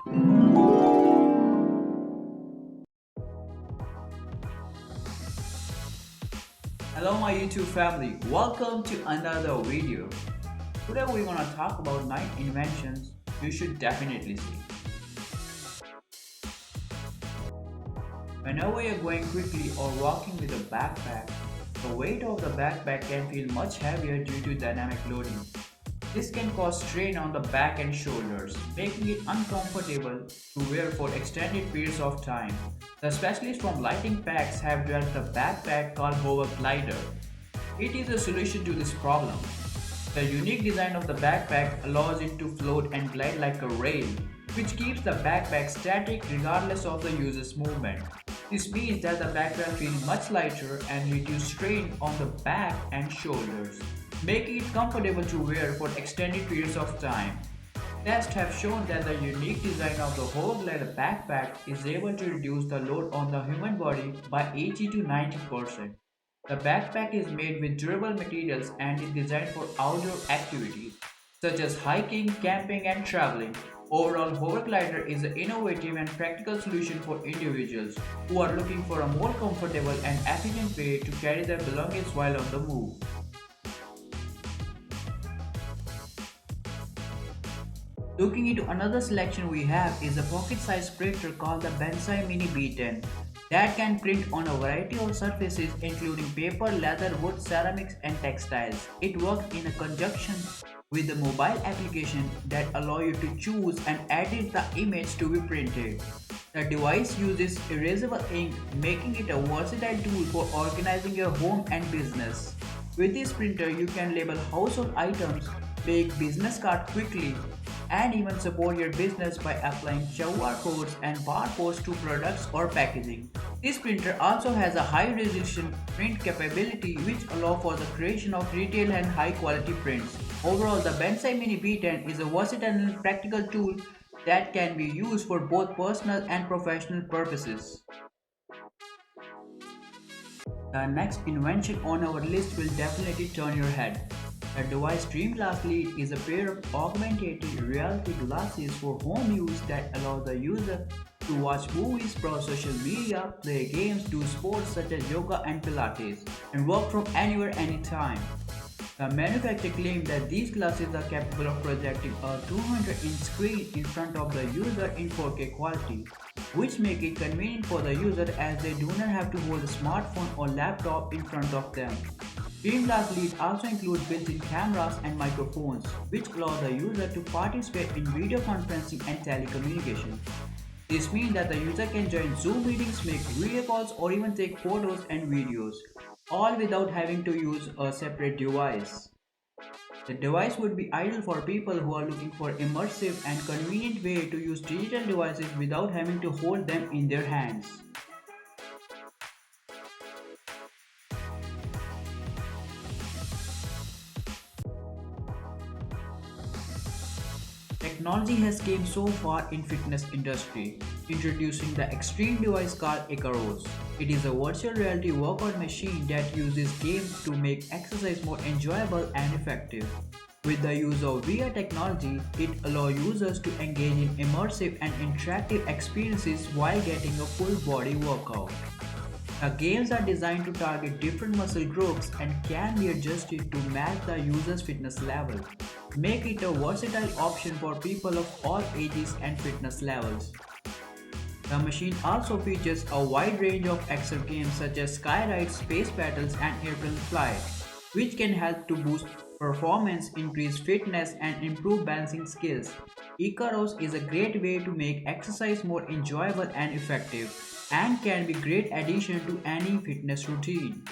Hello my YouTube family, welcome to another video. Today we're gonna talk about 9 inventions you should definitely see. Whenever you're going quickly or walking with a backpack, the weight of the backpack can feel much heavier due to dynamic loading. This can cause strain on the back and shoulders, making it uncomfortable to wear for extended periods of time. The specialists from Lighting Packs have developed a backpack called HoverGlide. It is a solution to this problem. The unique design of the backpack allows it to float and glide like a rail, which keeps the backpack static regardless of the user's movement. This means that the backpack feels much lighter and reduces strain on the back and shoulders, making it comfortable to wear for extended periods of time. Tests have shown that the unique design of the HoverGlide backpack is able to reduce the load on the human body by 80 to 90%. The backpack is made with durable materials and is designed for outdoor activities such as hiking, camping, and traveling. Overall, HoverGlider is an innovative and practical solution for individuals who are looking for a more comfortable and efficient way to carry their belongings while on the move. Looking into another selection we have is a pocket-sized printer called the Bentsai Mini B10 that can print on a variety of surfaces including paper, leather, wood, ceramics, and textiles. It works in a conjunction with the mobile application that allow you to choose and edit the image to be printed. The device uses erasable ink, making it a versatile tool for organizing your home and business. With this printer, you can label household items, make business cards quickly, and even support your business by applying QR codes and barcodes to products or packaging. This printer also has a high resolution print capability which allows for the creation of retail and high quality prints. Overall, the Bentsai Mini B10 is a versatile and practical tool that can be used for both personal and professional purposes. The next invention on our list will definitely turn your head. The device DreamGlass Lead is a pair of augmented reality glasses for home use that allow the user to watch movies, browse social media, play games, do sports such as yoga and Pilates, and work from anywhere anytime. The manufacturer claims that these glasses are capable of projecting a 200-inch screen in front of the user in 4K quality, which make it convenient for the user as they do not have to hold a smartphone or laptop in front of them. DreamGlass Lead also includes built-in cameras and microphones, which allow the user to participate in video conferencing and telecommunication. This means that the user can join Zoom meetings, make video calls, or even take photos and videos, all without having to use a separate device. The device would be ideal for people who are looking for immersive and convenient way to use digital devices without having to hold them in their hands. Technology has came so far in fitness industry, introducing the extreme device called Icaros. It is a virtual reality workout machine that uses games to make exercise more enjoyable and effective. With the use of VR technology, it allows users to engage in immersive and interactive experiences while getting a full body workout. The games are designed to target different muscle groups and can be adjusted to match the user's fitness level, make it a versatile option for people of all ages and fitness levels. The machine also features a wide range of extra games such as skyride, space battles, and airplane flight, which can help to boost performance, increase fitness, and improve balancing skills. Icaros is a great way to make exercise more enjoyable and effective, and can be great addition to any fitness routine.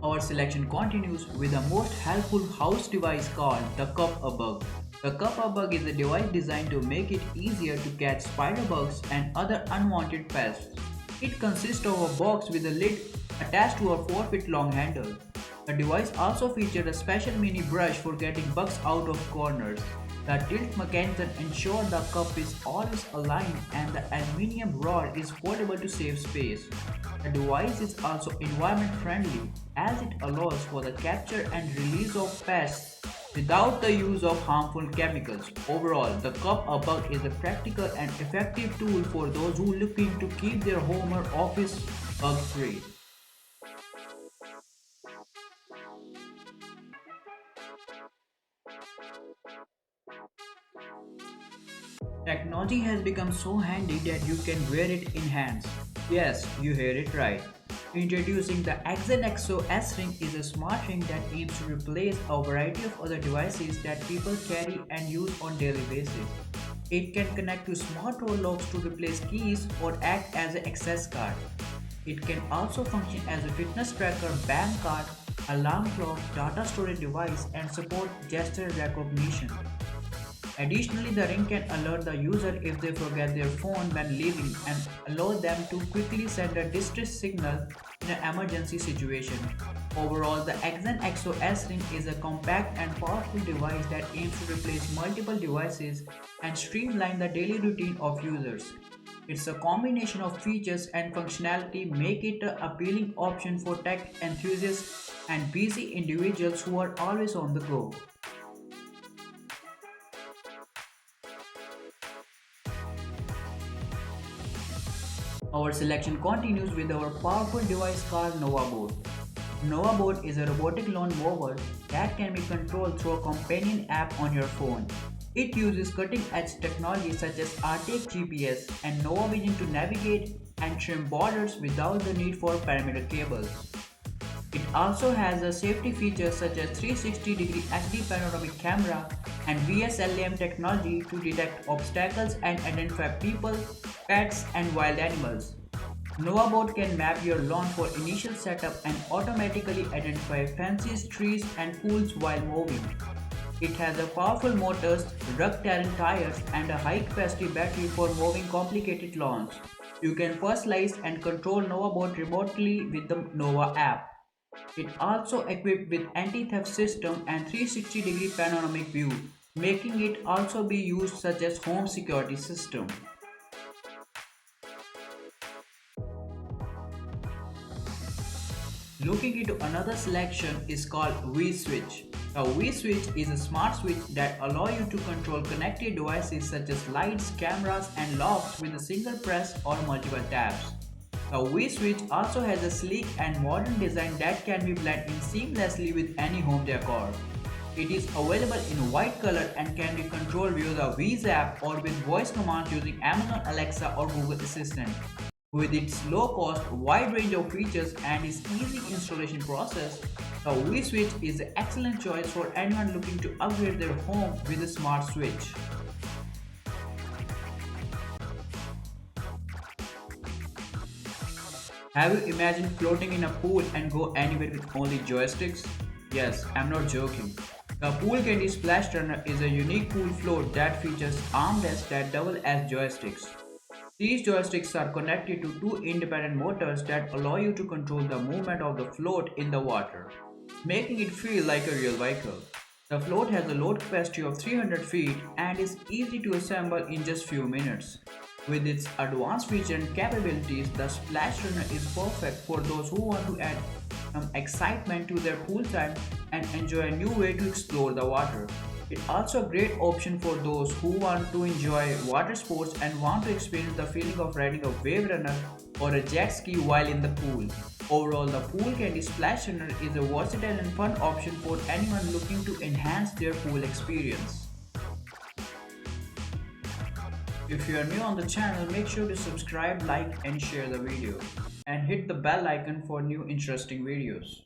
Our selection continues with the most helpful house device called the Cup-A-Bug. The Cup-A-Bug is a device designed to make it easier to catch spider bugs and other unwanted pests. It consists of a box with a lid attached to a 4-foot long handle. The device also features a special mini brush for getting bugs out of corners. The tilt mechanism ensures the cup is always aligned and the aluminum rod is foldable to save space. The device is also environment friendly as it allows for the capture and release of pests without the use of harmful chemicals. Overall, the cup a bug is a practical and effective tool for those who are looking to keep their home or office bug free. Technology has become so handy that you can wear it in hands. Yes, you heard it right. Introducing the XENXO S Ring is a smart ring that aims to replace a variety of other devices that people carry and use on daily basis. It can connect to smart door locks to replace keys or act as an access card. It can also function as a fitness tracker, bank card, alarm clock, data storage device, and support gesture recognition. Additionally, the ring can alert the user if they forget their phone when leaving and allow them to quickly send a distress signal in an emergency situation. Overall, the XENXO S Ring is a compact and powerful device that aims to replace multiple devices and streamline the daily routine of users. It's a combination of features and functionality make it an appealing option for tech enthusiasts and busy individuals who are always on the go. Our selection continues with our powerful device called Novabot. Novabot is a robotic lawn mower that can be controlled through a companion app on your phone. It uses cutting-edge technology such as RTX GPS and Nova Vision to navigate and trim borders without the need for perimeter cables. It also has a safety features such as 360-degree HD panoramic camera and VSLAM technology to detect obstacles and identify people, pets, and wild animals. Novabot can map your lawn for initial setup and automatically identify fences, trees, and pools while moving. It has a powerful motors, rugged terrain tires, and a high-capacity battery for moving complicated lawns. You can personalize and control Novabot remotely with the Nova app. It also equipped with anti-theft system and 360-degree panoramic view, making it also be used such as home security system. Looking into another selection is called Wyze Switch. A Wyze Switch is a smart switch that allow you to control connected devices such as lights, cameras, and locks with a single press or multiple taps. The Wyze Switch also has a sleek and modern design that can be blended in seamlessly with any home decor. It is available in white color and can be controlled via the Wyze app or with voice commands using Amazon Alexa or Google Assistant. With its low cost, wide range of features and its easy installation process, the Wyze Switch is an excellent choice for anyone looking to upgrade their home with a smart switch. Have you imagined floating in a pool and go anywhere with only joysticks? Yes, I'm not joking. The PoolCandy Splash Runner is a unique pool float that features armrests that double as joysticks. These joysticks are connected to two independent motors that allow you to control the movement of the float in the water, making it feel like a real vehicle. The float has a load capacity of 300 feet and is easy to assemble in just few minutes. With its advanced features and capabilities, the Splash Runner is perfect for those who want to add some excitement to their pool time and enjoy a new way to explore the water. It's also a great option for those who want to enjoy water sports and want to experience the feeling of riding a wave runner or a jet ski while in the pool. Overall, the PoolCandy Splash Runner is a versatile and fun option for anyone looking to enhance their pool experience. If you are new on the channel, make sure to subscribe, like, and share the video. And hit the bell icon for new interesting videos.